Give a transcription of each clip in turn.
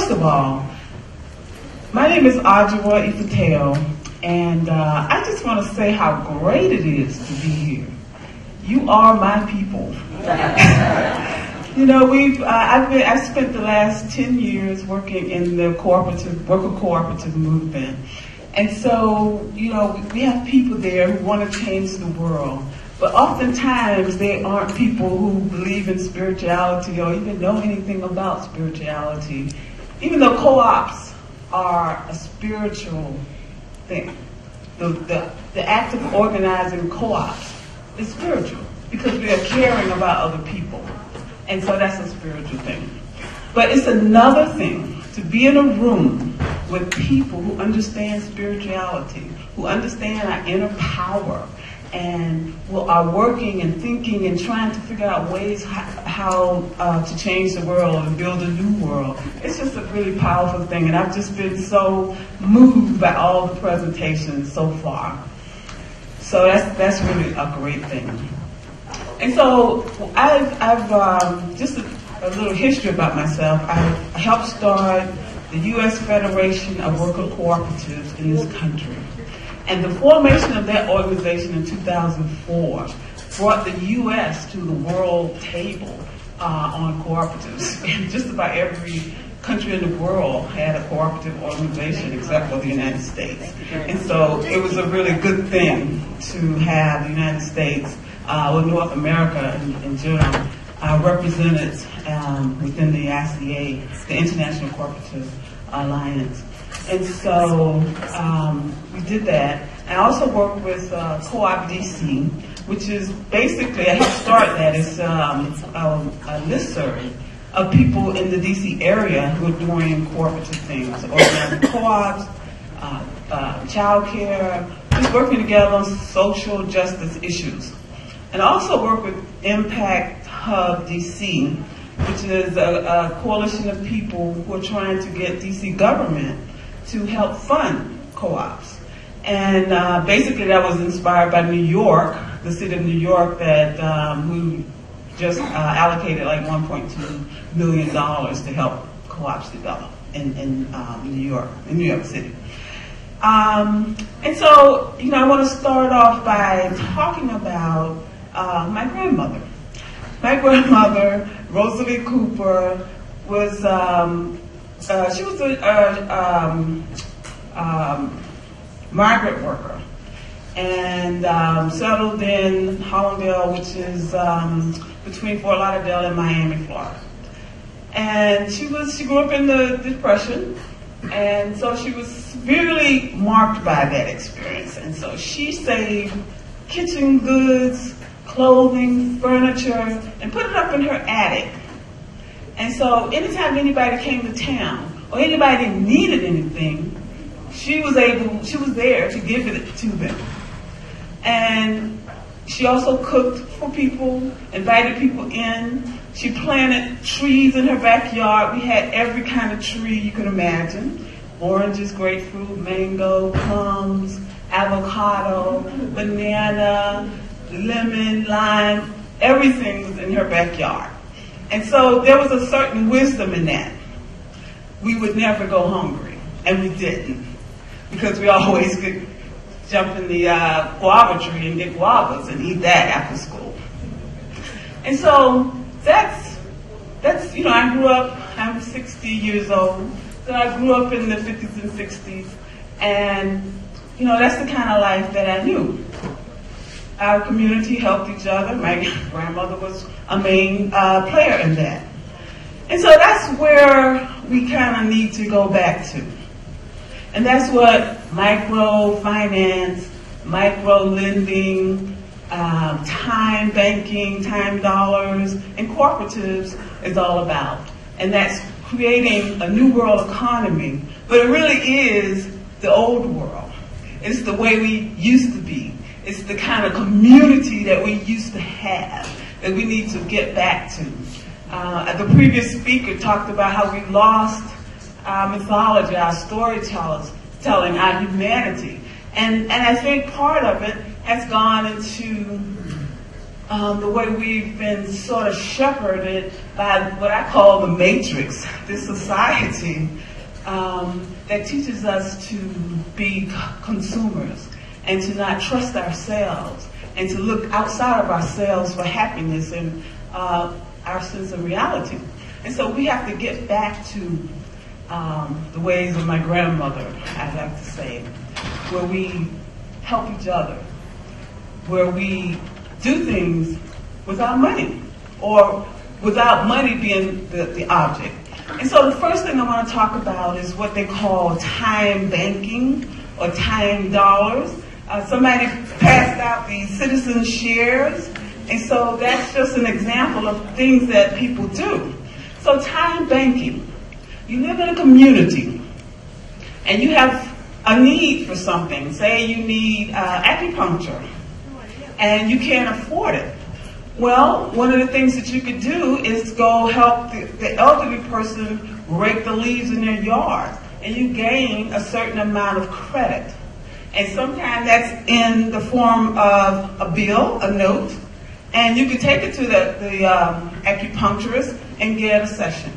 first of all, my name is Ajowa Ifatayo, and I just want to say how great it is to be here. You are my people. You know, I've spent the last 10 years working in the worker cooperative movement. And so, you know, we have people there who want to change the world. But oftentimes, they aren't people who believe in spirituality or even know anything about spirituality. Even though co-ops are a spiritual thing. The act of organizing co-ops is spiritual because we are caring about other people. And so that's a spiritual thing. But it's another thing to be in a room with people who understand spirituality, who understand our inner power, and are working and thinking and trying to figure out ways how to change the world and build a new world. It's just a really powerful thing, and I've just been so moved by all the presentations so far. So that's really a great thing. And so I've just a little history about myself. I helped start the U.S. Federation of Worker Cooperatives in this country. And the formation of that organization in 2004 brought the U.S. to the world table on cooperatives. And just about every country in the world had a cooperative organization except for the United States. And so it was a really good thing to have the United States, North America in general, represented within the ICA, the International Cooperative Alliance. And so we did that. I also worked with Co-op DC, which is basically, I helped start that. It's a listserv of people in the DC area who are doing cooperative things, organizing co-ops, child care, just working together on social justice issues. And I also work with Impact Hub DC, which is a coalition of people who are trying to get DC government to help fund co-ops. And basically that was inspired by New York, the city of New York, that who just allocated like $1.2 million to help co-ops develop in New York City. And so, you know, I want to start off by talking about my grandmother. My grandmother, Rosalie Cooper, was she was a migrant worker and settled in Hollandale, which is between Fort Lauderdale and Miami, Florida. And she grew up in the Depression, and so she was severely marked by that experience. And so she saved kitchen goods, clothing, furniture, and put it up in her attic. And so anytime anybody came to town or anybody needed anything, she was there to give it to them. And she also cooked for people, invited people in. She planted trees in her backyard. We had every kind of tree you could imagine. Oranges, grapefruit, mango, plums, avocado, banana, lemon, lime, everything was in her backyard. And so there was a certain wisdom in that. We would never go hungry, and we didn't, because we always could jump in the guava tree and get guavas and eat that after school. And so that's you know, I grew up, I'm 60 years old, so I grew up in the 50s and 60s, and you know, that's the kind of life that I knew. Our community helped each other. My grandmother was a main player in that. And so that's where we kind of need to go back to. And that's what microfinance, micro-lending, time banking, time dollars, and cooperatives is all about. And that's creating a new world economy. But it really is the old world. It's the way we used to be. It's the kind of community that we used to have that we need to get back to. The previous speaker talked about how we lost our mythology, our storytelling, our humanity. And I think part of it has gone into the way we've been sort of shepherded by what I call the matrix, this society that teaches us to be consumers and to not trust ourselves and to look outside of ourselves for happiness and our sense of reality. And so we have to get back to the ways of my grandmother, I like to say, where we help each other, where we do things without money, or without money being the object. And so the first thing I want to talk about is what they call time banking or time dollars. Somebody passed out the citizen shares, and so that's just an example of things that people do. So time banking, you live in a community and you have a need for something. Say you need acupuncture and you can't afford it. Well, one of the things that you could do is go help the elderly person rake the leaves in their yard, and you gain a certain amount of credit. And sometimes that's in the form of a bill, a note, and you can take it to the acupuncturist and get a session.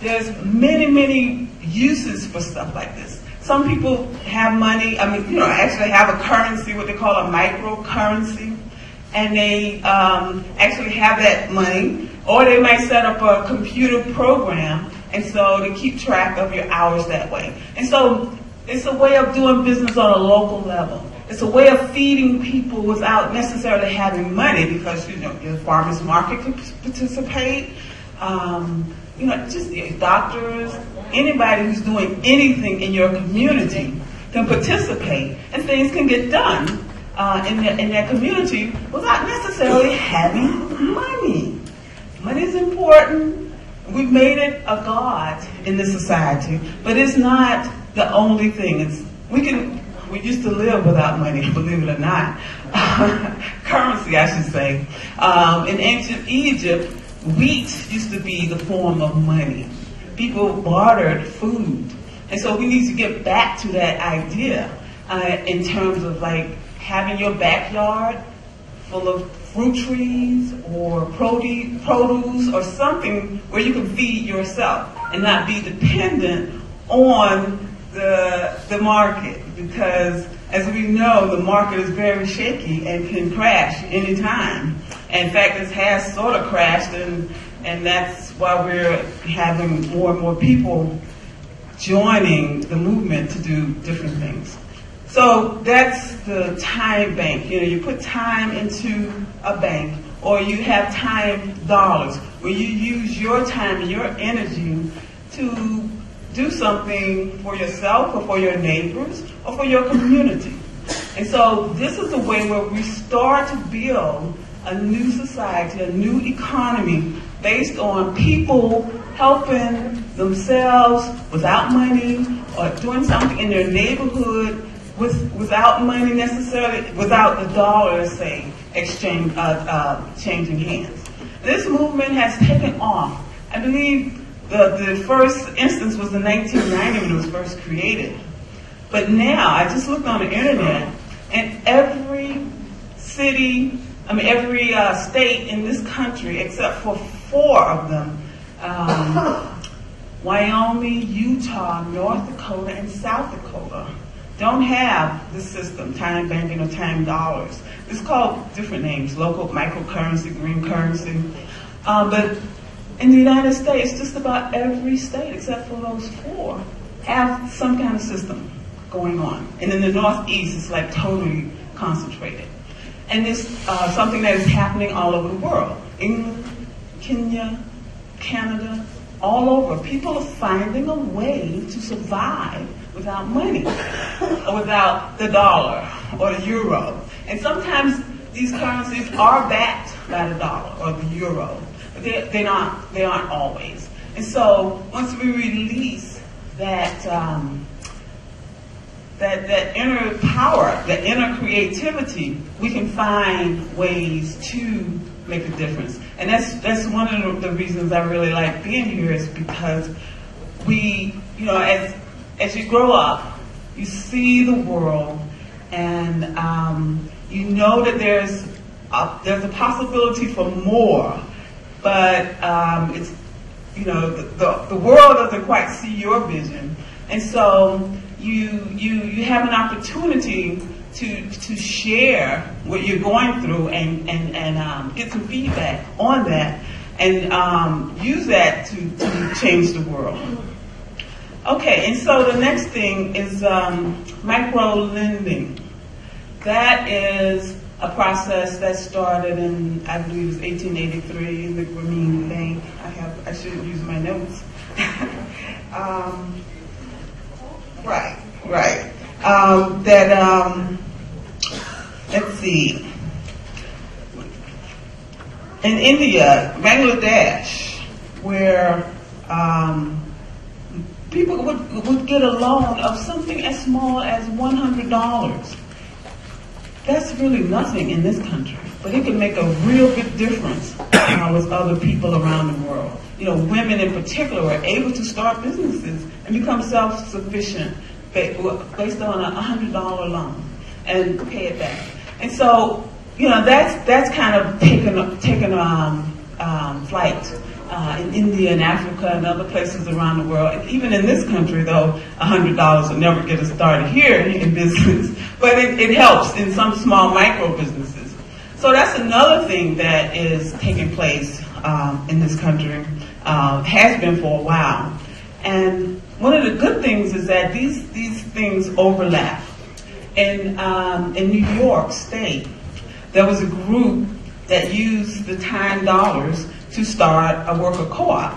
There's many, many uses for stuff like this. Some people have money, actually have a currency, what they call a microcurrency, and they actually have that money, or they might set up a computer program, and so they keep track of your hours that way. And so it's a way of doing business on a local level. It's a way of feeding people without necessarily having money, because your farmers market can participate. Just doctors, anybody who's doing anything in your community can participate, and things can get done in that community without necessarily having money. Money is important. We've made it a god in this society, but it's not the only thing. We used to live without money, believe it or not. Currency, I should say. In ancient Egypt, wheat used to be the form of money. People bartered food. And so we need to get back to that idea in terms of like having your backyard full of fruit trees or produce or something where you can feed yourself and not be dependent on the market, because as we know, the market is very shaky and can crash anytime. In fact, it has sort of crashed, and that's why we're having more and more people joining the movement to do different things. So that's the time bank. You put time into a bank, or you have time dollars, where you use your time and your energy to do something for yourself or for your neighbors or for your community. And so this is a way where we start to build a new society, a new economy based on people helping themselves without money, or doing something in their neighborhood without money necessarily, without the dollar, say, changing hands. This movement has taken off. I believe the first instance was in 1990 when it was first created. But now, I just looked on the internet, and every city, every state in this country, except for 4 of them, Wyoming, Utah, North Dakota, and South Dakota, don't have the system, time banking or time dollars. It's called different names, local microcurrency, green currency. But in the United States, just about every state, except for those 4, have some kind of system going on. And in the Northeast, it's like totally concentrated. And it's something that is happening all over the world. England, Kenya, Canada, all over. People are finding a way to survive without money, or without the dollar or the euro. And sometimes these currencies are backed by the dollar or the euro, but they aren't always. And so once we release that inner power, that inner creativity, we can find ways to make a difference. And that's one of the reasons I really like being here, is because we, as you grow up, you see the world, and you know that there's there's a possibility for more, but it's, you know, the world doesn't quite see your vision, and so you have an opportunity to share what you're going through and get some feedback on that, and use that to change the world. Okay, and so the next thing is micro lending. That is a process that started in, I believe it was 1883, in the Grameen Bank. I should use my notes. Right. Let's see. In India, Bangladesh, where people would get a loan of something as small as $100. That's really nothing in this country, but it can make a real big difference with other people around the world. You know, women in particular are able to start businesses and become self-sufficient based on a $100 loan and pay it back. And so, you know, that's kind of taken flight in India and Africa and other places around the world. And even in this country, though, $100 will never get us started here in business, but it helps in some small micro businesses. So that's another thing that is taking place in this country, has been for a while. And one of the good things is that these things overlap. In New York State, there was a group that used the time dollars to start a worker co-op.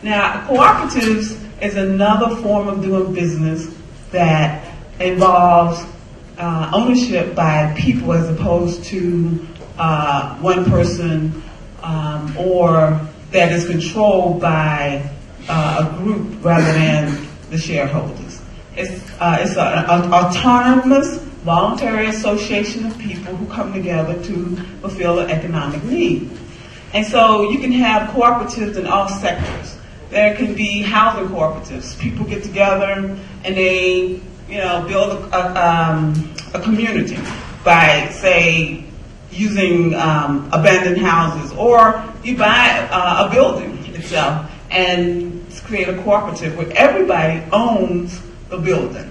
Now, cooperatives is another form of doing business that involves ownership by people as opposed to one person, or that is controlled by a group rather than the shareholders. It's an autonomous, voluntary association of people who come together to fulfill an economic need. And so you can have cooperatives in all sectors. There can be housing cooperatives. People get together and they, you know, build a community by, say, using abandoned houses, or you buy a building itself and create a cooperative where everybody owns the building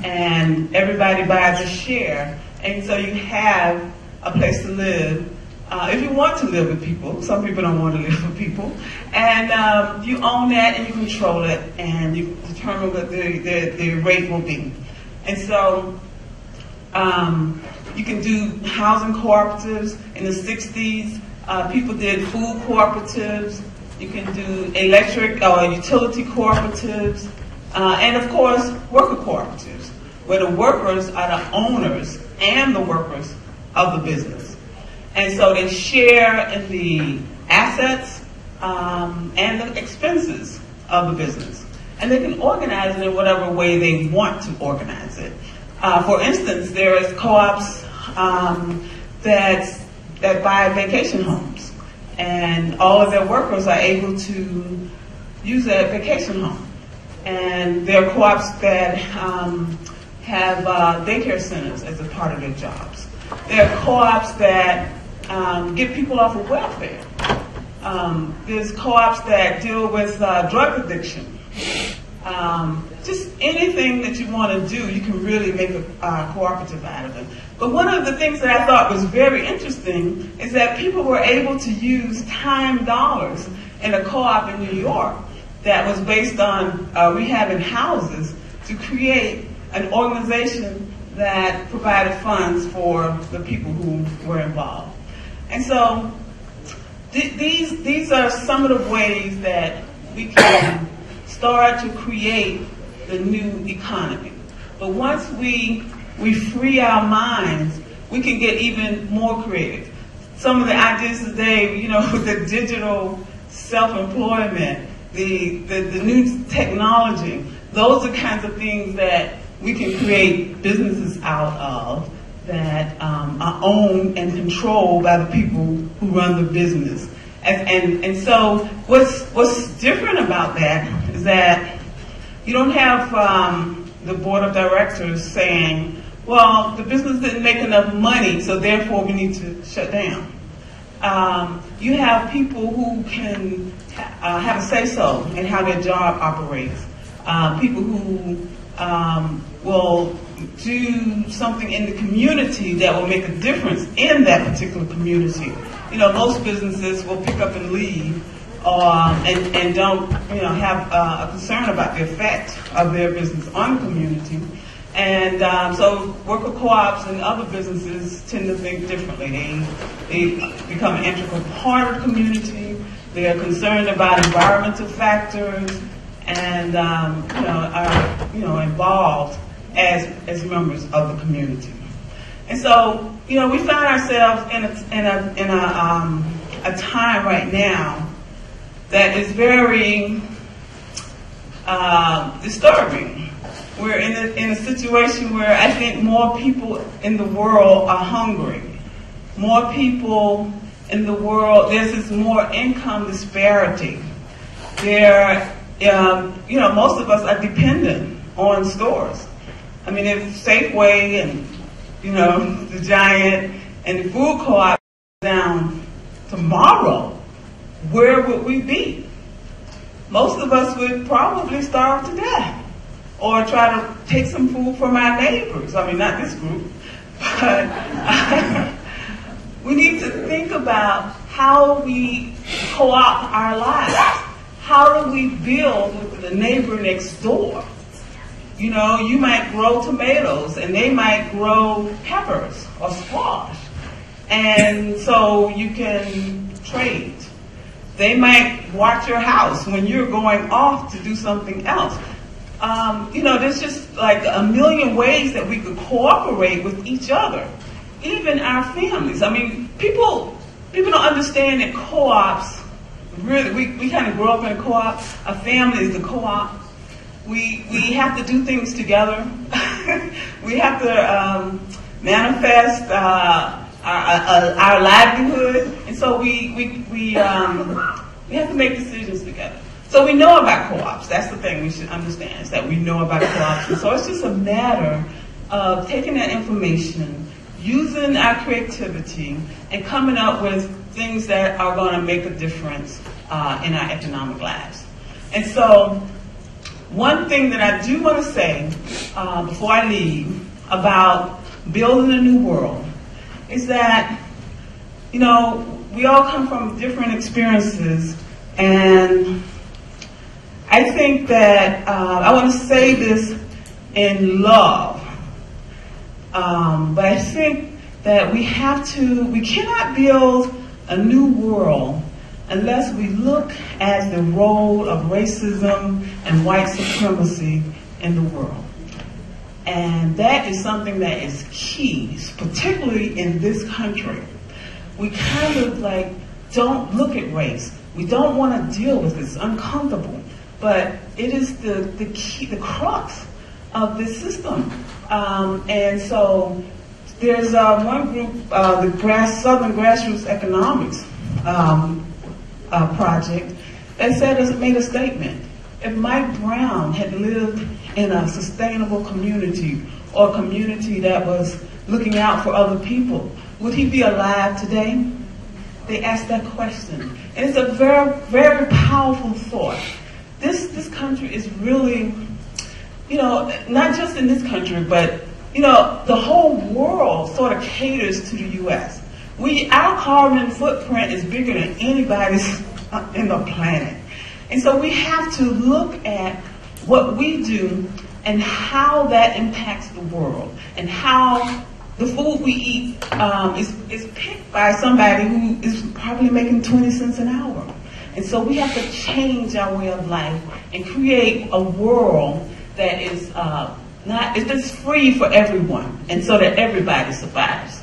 and everybody buys a share, and so you have a place to live. If you want to live with people, some people don't want to live with people, and you own that and you control it and you determine what the rate will be. And so you can do housing cooperatives. In the 60s, people did food cooperatives. You can do electric or utility cooperatives. And of course, worker cooperatives, where the workers are the owners and the workers of the business. And so they share in the assets and the expenses of the business. And they can organize it in whatever way they want to organize it. For instance, there is co-ops that buy vacation homes, and all of their workers are able to use that vacation home. And there are co-ops that have daycare centers as a part of their jobs. There are co-ops that get people off of welfare. There's co-ops that deal with drug addiction. Just anything that you want to do, you can really make a cooperative out of it. But one of the things that I thought was very interesting is that people were able to use time dollars in a co-op in New York that was based on rehabbing houses to create an organization that provided funds for the people who were involved. And so these are some of the ways that we can start to create the new economy. But once we free our minds, we can get even more creative. Some of the ideas today, you know, the digital self-employment, the new technology, those are kinds of things that we can create businesses out of that are owned and controlled by the people who run the business. And so what's different about that is that you don't have the board of directors saying, well, the business didn't make enough money, so therefore we need to shut down. You have people who can have a say-so in how their job operates. People who will do something in the community that will make a difference in that particular community. You know, most businesses will pick up and leave and don't, you know, have a concern about the effect of their business on the community. And so worker co-ops and other businesses tend to think differently. They become an integral part of the community. They are concerned about environmental factors and are involved as members of the community. And so, you know, we find ourselves in a time right now that is very disturbing. We're in a situation where I think more people in the world are hungry. More people in the world, there's this more income disparity. Most of us are dependent on stores. I mean, if Safeway and, the Giant and the food co-op down tomorrow, where would we be? Most of us would probably starve to death or try to take some food from our neighbors. I mean, not this group, but we need to think about how we co-opt our lives. How do we build with the neighbor next door? You know, you might grow tomatoes and they might grow peppers or squash. And so you can trade. They might watch your house when you're going off to do something else. There's just like a million ways that we could cooperate with each other, even our families. I mean, people don't understand that co-ops, really, we kind of grow up in a co-op. A family is the co-op. We have to do things together. We have to manifest our livelihood, and so we have to make decisions together. So we know about co-ops. That's the thing we should understand, is that we know about co-ops. And so it's just a matter of taking that information, using our creativity, and coming up with things that are going to make a difference in our economic lives. And so one thing that I do want to say before I leave about building a new world is that, we all come from different experiences, and I think that I want to say this in love, but I think that we cannot build a new world unless we look at the role of racism and white supremacy in the world. And that is something that is key, particularly in this country. We kind of don't look at race. We don't want to deal with it. It's uncomfortable. But it is the key, the crux of this system. And so there's one group, the Southern Grassroots Economics Project, that made a statement. If Mike Brown had lived in a sustainable community, or a community that was looking out for other people, would he be alive today? They asked that question. And it's a very, very powerful thought. This country is really, not just in this country, but, the whole world sort of caters to the U.S. Our carbon footprint is bigger than anybody's in the planet. And so we have to look at what we do and how that impacts the world, and how the food we eat is picked by somebody who is probably making 20 cents an hour. And so we have to change our way of life and create a world that is that's free for everyone, and so that everybody survives.